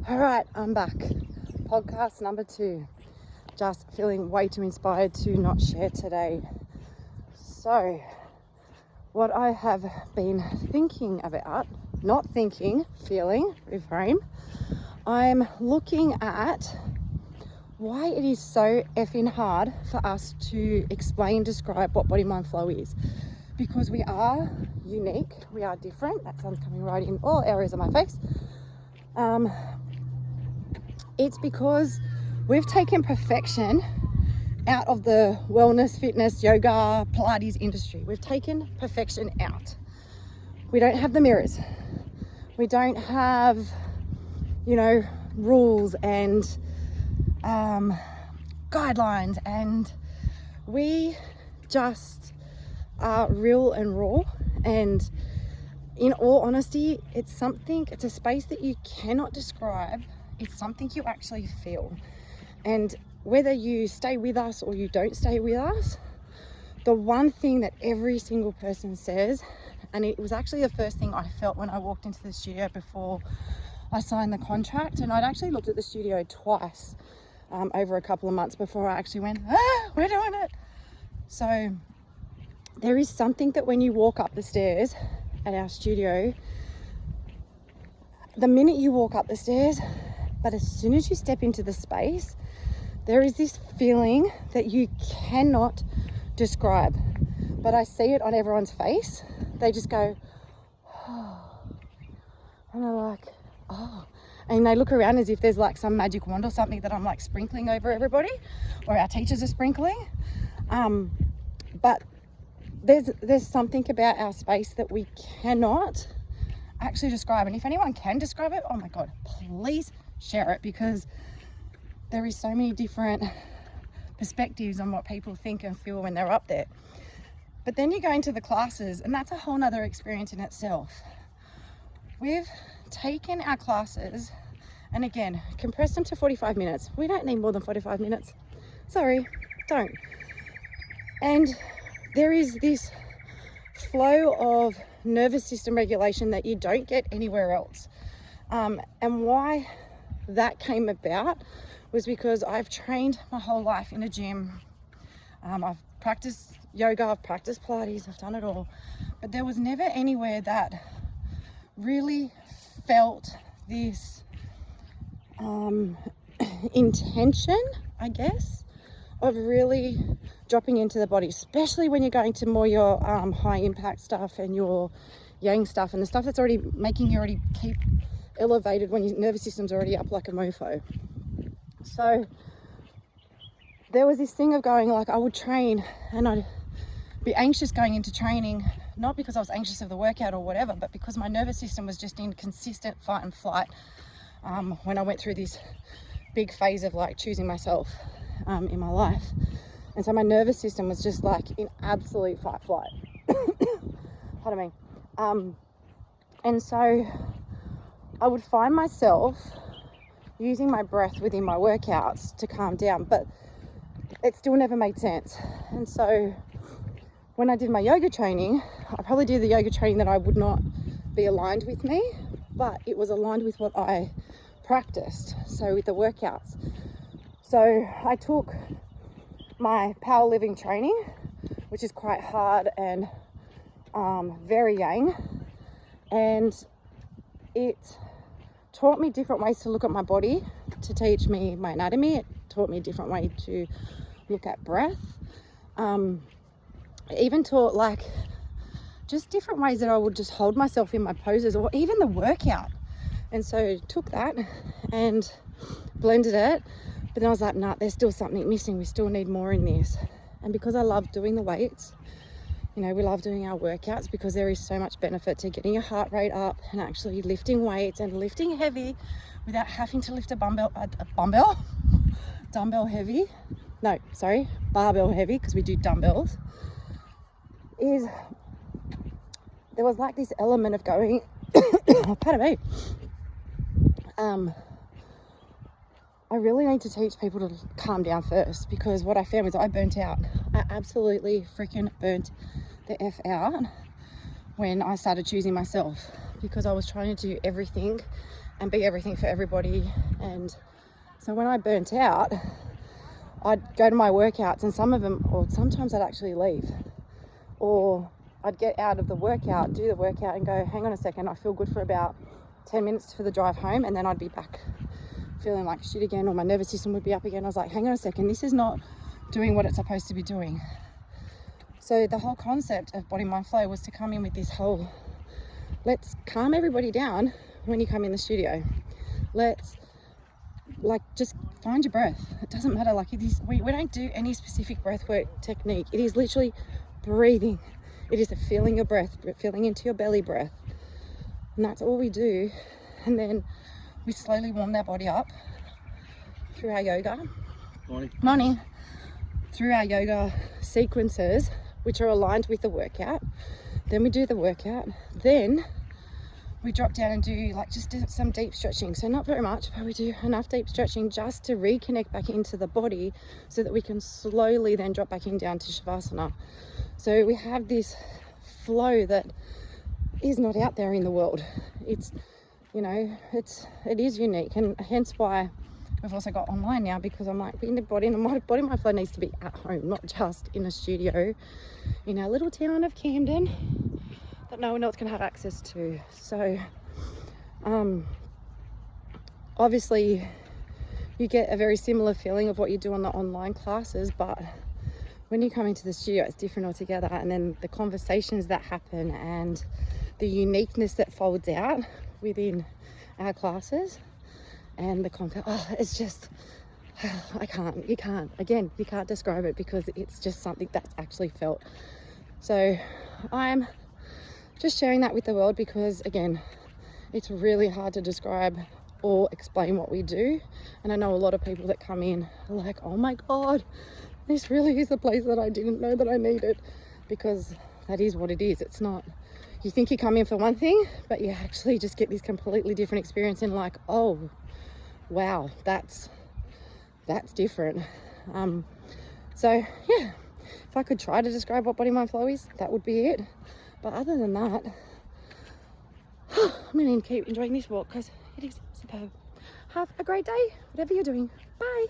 All right, I'm back. Podcast number 2. Just feeling way too inspired to not share today. So, what I have been thinking about, not thinking, feeling, reframe, I'm looking at why it is so effing hard for us to explain, describe what body, mind, flow is. Because we are unique, we are different. That sun's coming right in all areas of my face. It's because we've taken perfection out of the wellness, fitness, yoga, Pilates industry. We've taken perfection out. We don't have the mirrors. We don't have, rules and guidelines, and we just are real and raw. And in all honesty, it's a space that you cannot describe. It's something you actually feel. And whether you stay with us or you don't stay with us, the one thing that every single person says, and it was actually the first thing I felt when I walked into the studio before I signed the contract, and I'd actually looked at the studio twice over a couple of months before I actually went, we're doing it. So there is something that when you walk up the stairs at our studio, the minute you walk up the stairs, but as soon as you step into the space, there is this feeling that you cannot describe. But I see it on everyone's face. They just go, oh. And they're like, oh. And they look around as if there's like some magic wand or something that I'm like sprinkling over everybody, or our teachers are sprinkling. But there's something about our space that we cannot actually describe. And if anyone can describe it, oh my God, please share it, because there is so many different perspectives on what people think and feel when they're up there. But then you go into the classes, and that's a whole nother experience in itself. We've taken our classes and again compressed them to 45 minutes. We don't need more than 45 minutes. Sorry, don't. And there is this flow of nervous system regulation that you don't get anywhere else. And why that came about was because I've trained my whole life in a gym. I've practiced yoga, I've practiced Pilates, I've done it all. But there was never anywhere that really felt this intention, I guess, of really dropping into the body, especially when you're going to more your high impact stuff and your yang stuff and the stuff that's already making you already keep elevated when your nervous system's already up like a mofo. So there was this thing of going, like, I would train and I'd be anxious going into training, not because I was anxious of the workout or whatever, but because my nervous system was just in consistent fight and flight when I went through this big phase of like choosing myself in my life. And so my nervous system was just like in absolute fight flight. Pardon me. And so I would find myself using my breath within my workouts to calm down, but it still never made sense. And so when I did my yoga training, I probably did the yoga training that I would not be aligned with me, but it was aligned with what I practiced. So with the workouts. So I took my powerlifting training, which is quite hard and very yang, and it taught me different ways to look at my body, to teach me my anatomy. It taught me a different way to look at breath. It even taught like just different ways that I would just hold myself in my poses, or even the workout. And so took that and blended it, but then I was like, nah, there's still something missing. We still need more in this. And because I love doing the weights, we love doing our workouts because there is so much benefit to getting your heart rate up and actually lifting weights and lifting heavy without having to lift a barbell heavy, because we do dumbbells. There was like this element of going, pardon me, I really need to teach people to calm down first, because what I found was I burnt out. I absolutely freaking burnt the F out when I started choosing myself, because I was trying to do everything and be everything for everybody. And so when I burnt out, I'd go to my workouts, and some of them, or sometimes I'd actually leave, or I'd get out of the workout, do the workout and go, hang on a second, I feel good for about 10 minutes for the drive home, and then I'd be back feeling like shit again, or my nervous system would be up again. I was like, hang on a second, this is not doing what it's supposed to be doing. So the whole concept of Body Mind Flow was to come in with this whole, let's calm everybody down when you come in the studio. Let's just find your breath. It doesn't matter, like it is, we don't do any specific breath work technique. It is literally breathing. It is feeling your breath, feeling into your belly breath. And that's all we do. And then we slowly warm our body up through our yoga. Morning. Through our yoga sequences, which are aligned with the workout. Then we do the workout. Then we drop down and do some deep stretching. So not very much, but we do enough deep stretching just to reconnect back into the body so that we can slowly then drop back in down to Shavasana. So we have this flow that is not out there in the world. It's, it is unique, and hence why we've also got online now, because I'm like, in the body, and my Body Mind Flow needs to be at home, not just in a studio in our little town of Camden that no one else can have access to. So obviously you get a very similar feeling of what you do on the online classes, but when you come into the studio, it's different altogether. And then the conversations that happen and the uniqueness that folds out within our classes, and the content, it's just, you can't describe it, because it's just something that's actually felt. So I'm just sharing that with the world, because again, it's really hard to describe or explain what we do. And I know a lot of people that come in are like, oh my God, this really is the place that I didn't know that I needed, because that is what it is. It's not, you think you come in for one thing, but you actually just get this completely different experience, and like, oh wow, that's different. So yeah, if I could try to describe what Body Mind Flow is, that would be it. But other than that, I'm going to keep enjoying this walk because it is superb. Have a great day, whatever you're doing. Bye.